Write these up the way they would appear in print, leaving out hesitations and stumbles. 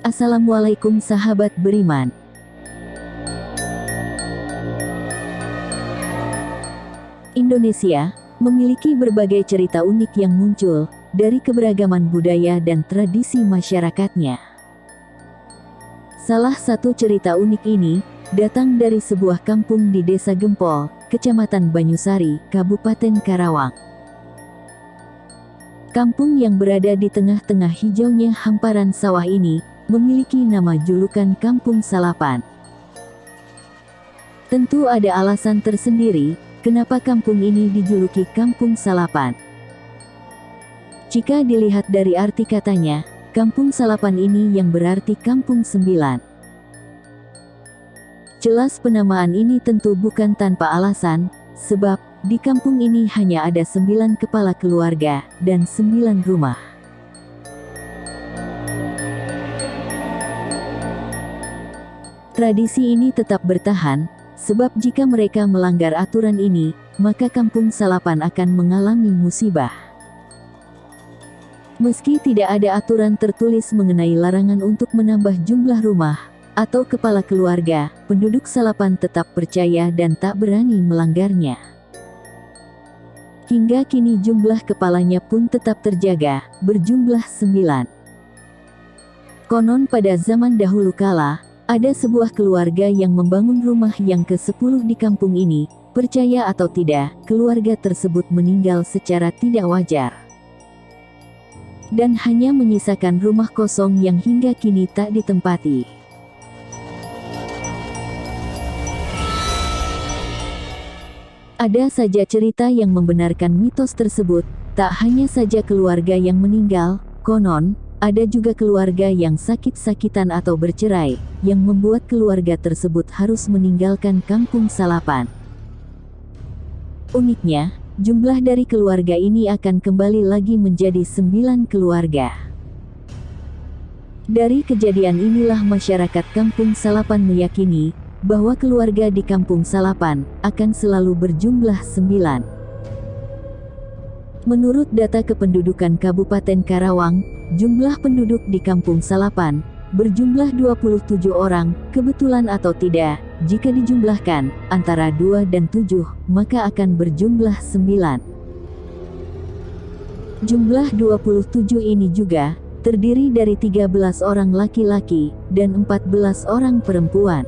Assalamualaikum sahabat beriman. Indonesia memiliki berbagai cerita unik yang muncul dari keberagaman budaya dan tradisi masyarakatnya. Salah satu cerita unik ini datang dari sebuah kampung di Desa Gempol, Kecamatan Banyusari, Kabupaten Karawang. Kampung yang berada di tengah-tengah hijaunya hamparan sawah ini memiliki nama julukan Kampung Salapan. Tentu ada alasan tersendiri kenapa kampung ini dijuluki Kampung Salapan. Jika dilihat dari arti katanya, Kampung Salapan ini yang berarti Kampung Sembilan. Jelas penamaan ini tentu bukan tanpa alasan, sebab di kampung ini hanya ada 9 kepala keluarga dan 9 rumah. Tradisi ini tetap bertahan, sebab jika mereka melanggar aturan ini, maka Kampung Salapan akan mengalami musibah. Meski tidak ada aturan tertulis mengenai larangan untuk menambah jumlah rumah atau kepala keluarga, penduduk Salapan tetap percaya dan tak berani melanggarnya. Hingga kini jumlah kepalanya pun tetap terjaga, berjumlah 9. Konon pada zaman dahulu kala, ada sebuah keluarga yang membangun rumah yang ke-10 di kampung ini. Percaya atau tidak, keluarga tersebut meninggal secara tidak wajar. Dan hanya menyisakan rumah kosong yang hingga kini tak ditempati. Ada saja cerita yang membenarkan mitos tersebut, tak hanya saja keluarga yang meninggal, konon, ada juga keluarga yang sakit-sakitan atau bercerai, yang membuat keluarga tersebut harus meninggalkan Kampung Salapan. Uniknya, jumlah dari keluarga ini akan kembali lagi menjadi 9 keluarga. Dari kejadian inilah masyarakat Kampung Salapan meyakini bahwa keluarga di Kampung Salapan akan selalu berjumlah 9. Menurut data kependudukan Kabupaten Karawang, jumlah penduduk di Kampung Salapan berjumlah 27 orang, kebetulan atau tidak, jika dijumlahkan antara 2 dan 7, maka akan berjumlah 9. Jumlah 27 ini juga terdiri dari 13 orang laki-laki dan 14 orang perempuan.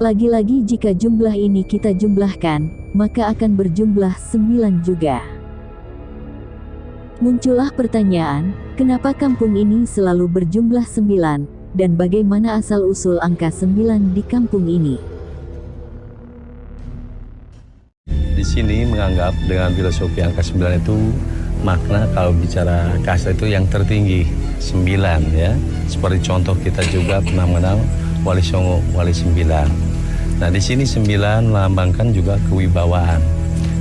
Lagi-lagi jika jumlah ini kita jumlahkan, maka akan berjumlah 9 juga. Muncullah pertanyaan, kenapa kampung ini selalu berjumlah 9, dan bagaimana asal-usul angka 9 di kampung ini? Di sini menganggap dengan filosofi angka 9 itu makna kalau bicara kasta itu yang tertinggi, 9 ya. Seperti contoh kita juga pernah mengenal Wali Songo, Wali 9. Nah di sini 9 melambangkan juga kewibawaan.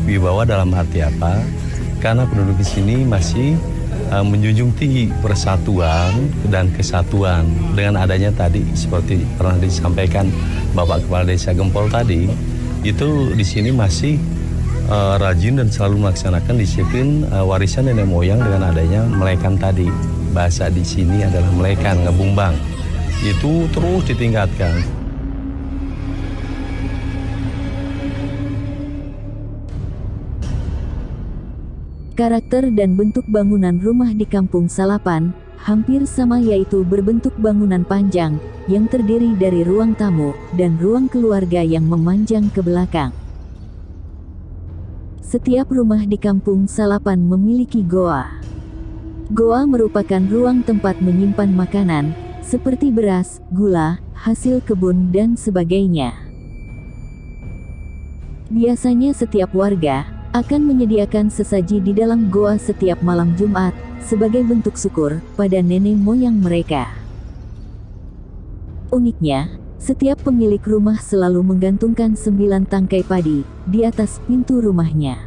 Wibawa dalam arti apa? Karena penduduk di sini masih menjunjung tinggi persatuan dan kesatuan. Dengan adanya tadi seperti pernah disampaikan Bapak Kepala Desa Gempol tadi, itu di sini masih rajin dan selalu melaksanakan disiplin warisan nenek moyang dengan adanya melekan tadi. Bahasa di sini adalah melekan, ngebumbang. Itu terus ditingkatkan. Karakter dan bentuk bangunan rumah di Kampung Salapan hampir sama, yaitu berbentuk bangunan panjang yang terdiri dari ruang tamu dan ruang keluarga yang memanjang ke belakang. Setiap rumah di Kampung Salapan memiliki goa. Goa merupakan ruang tempat menyimpan makanan seperti beras, gula, hasil kebun dan sebagainya. Biasanya setiap warga akan menyediakan sesaji di dalam goa setiap malam Jumat, sebagai bentuk syukur pada nenek moyang mereka. Uniknya, setiap pemilik rumah selalu menggantungkan 9 tangkai padi di atas pintu rumahnya.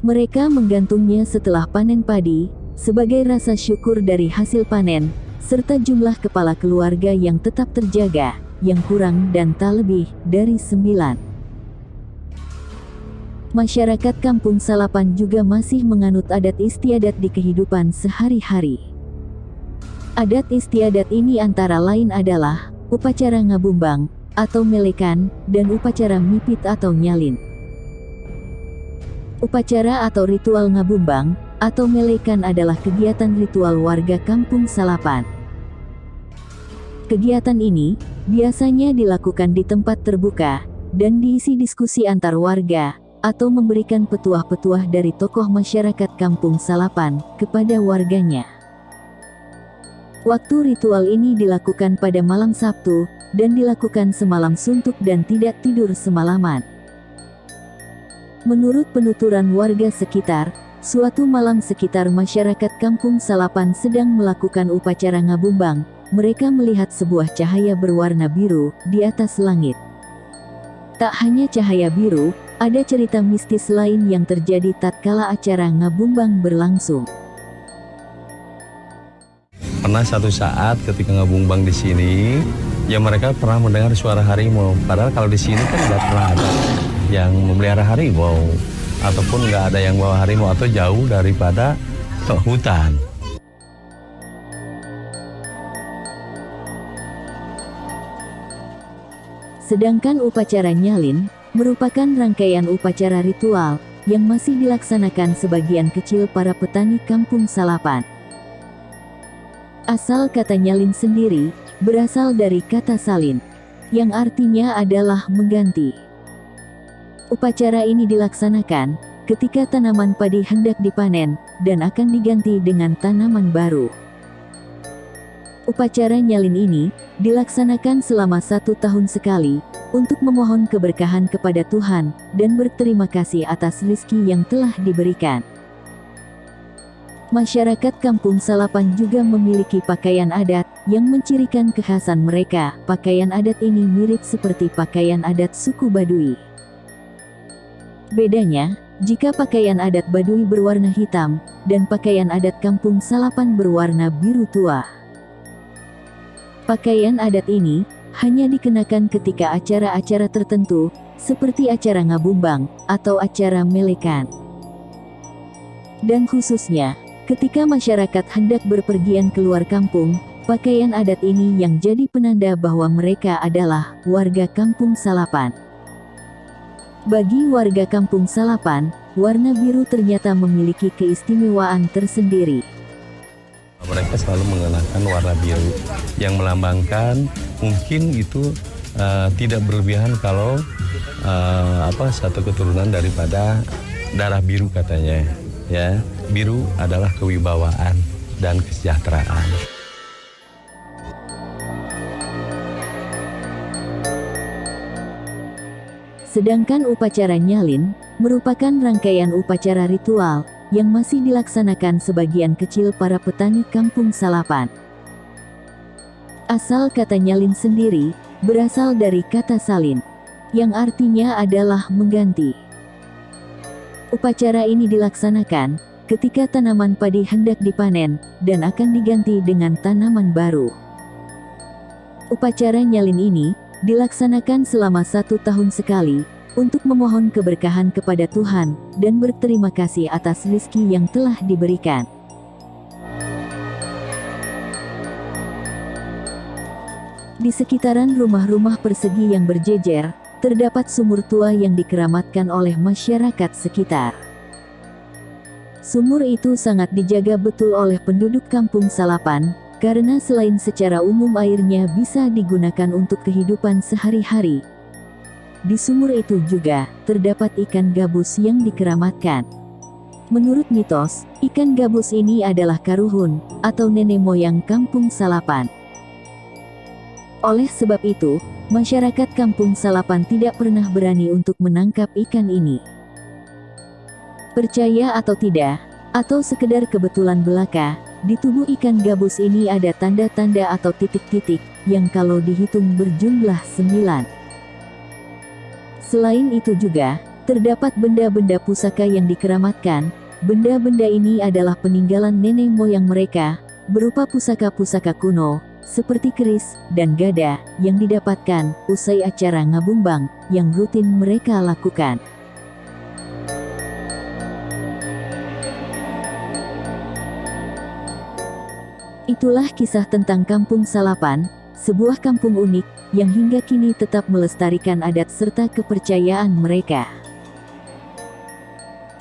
Mereka menggantungnya setelah panen padi, sebagai rasa syukur dari hasil panen, serta jumlah kepala keluarga yang tetap terjaga, yang kurang dan tak lebih dari 9. Masyarakat Kampung Salapan juga masih menganut adat istiadat di kehidupan sehari-hari. Adat istiadat ini antara lain adalah upacara ngabumbang atau melekan dan upacara mipit atau nyalin. Upacara atau ritual ngabumbang atau melekan adalah kegiatan ritual warga Kampung Salapan. Kegiatan ini biasanya dilakukan di tempat terbuka dan diisi diskusi antar warga atau memberikan petuah-petuah dari tokoh masyarakat Kampung Salapan kepada warganya. Waktu ritual ini dilakukan pada malam Sabtu dan dilakukan semalam suntuk dan tidak tidur semalaman. Menurut penuturan warga sekitar, suatu malam sekitar masyarakat Kampung Salapan sedang melakukan upacara ngabumbang, mereka melihat sebuah cahaya berwarna biru di atas langit. Tak hanya cahaya biru, ada cerita mistis lain yang terjadi tatkala acara ngabumbang berlangsung. Pernah satu saat ketika ngabumbang di sini, ya mereka pernah mendengar suara harimau. Padahal kalau di sini kan nggak pernah ada yang memelihara harimau, ataupun nggak ada yang bawa harimau atau jauh daripada hutan. Sedangkan upacara nyalin merupakan rangkaian upacara ritual yang masih dilaksanakan sebagian kecil para petani Kampung Salapan. Asal kata nyalin sendiri berasal dari kata salin, yang artinya adalah mengganti. Upacara ini dilaksanakan ketika tanaman padi hendak dipanen dan akan diganti dengan tanaman baru. Upacara nyalin ini dilaksanakan selama 1 tahun sekali untuk memohon keberkahan kepada Tuhan dan berterima kasih atas rezeki yang telah diberikan. Masyarakat Kampung Salapan juga memiliki pakaian adat yang mencirikan kekhasan mereka. Pakaian adat ini mirip seperti pakaian adat suku Baduy. Bedanya, jika pakaian adat Baduy berwarna hitam dan pakaian adat Kampung Salapan berwarna biru tua. Pakaian adat ini hanya dikenakan ketika acara-acara tertentu, seperti acara ngabumbang atau acara melekan. Dan khususnya, ketika masyarakat hendak berpergian keluar kampung, pakaian adat ini yang jadi penanda bahwa mereka adalah warga Kampung Salapan. Bagi warga Kampung Salapan, warna biru ternyata memiliki keistimewaan tersendiri. Mereka selalu mengenakan warna biru yang melambangkan mungkin itu tidak berlebihan kalau satu keturunan daripada darah biru katanya. Ya, biru adalah kewibawaan dan kesejahteraan. Sedangkan upacara nyalin merupakan rangkaian upacara ritual yang masih dilaksanakan sebagian kecil para petani Kampung Salapan. Asal kata nyalin sendiri berasal dari kata salin, yang artinya adalah mengganti. Upacara ini dilaksanakan ketika tanaman padi hendak dipanen dan akan diganti dengan tanaman baru. Upacara nyalin ini dilaksanakan selama 1 tahun sekali untuk memohon keberkahan kepada Tuhan dan berterima kasih atas rezeki yang telah diberikan. Di sekitaran rumah-rumah persegi yang berjejer, terdapat sumur tua yang dikeramatkan oleh masyarakat sekitar. Sumur itu sangat dijaga betul oleh penduduk Kampung Salapan, karena selain secara umum airnya bisa digunakan untuk kehidupan sehari-hari. Di sumur itu juga terdapat ikan gabus yang dikeramatkan. Menurut mitos, ikan gabus ini adalah karuhun atau nenek moyang Kampung Salapan. Oleh sebab itu, masyarakat Kampung Salapan tidak pernah berani untuk menangkap ikan ini. Percaya atau tidak, atau sekedar kebetulan belaka, di tubuh ikan gabus ini ada tanda-tanda atau titik-titik yang kalau dihitung berjumlah 9. Selain itu juga, terdapat benda-benda pusaka yang dikeramatkan. Benda-benda ini adalah peninggalan nenek moyang mereka, berupa pusaka-pusaka kuno, seperti keris dan gada, yang didapatkan usai acara ngabumbang yang rutin mereka lakukan. Itulah kisah tentang Kampung Salapan, sebuah kampung unik yang hingga kini tetap melestarikan adat serta kepercayaan mereka.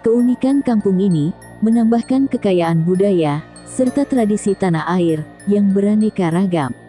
Keunikan kampung ini menambahkan kekayaan budaya serta tradisi tanah air yang beraneka ragam.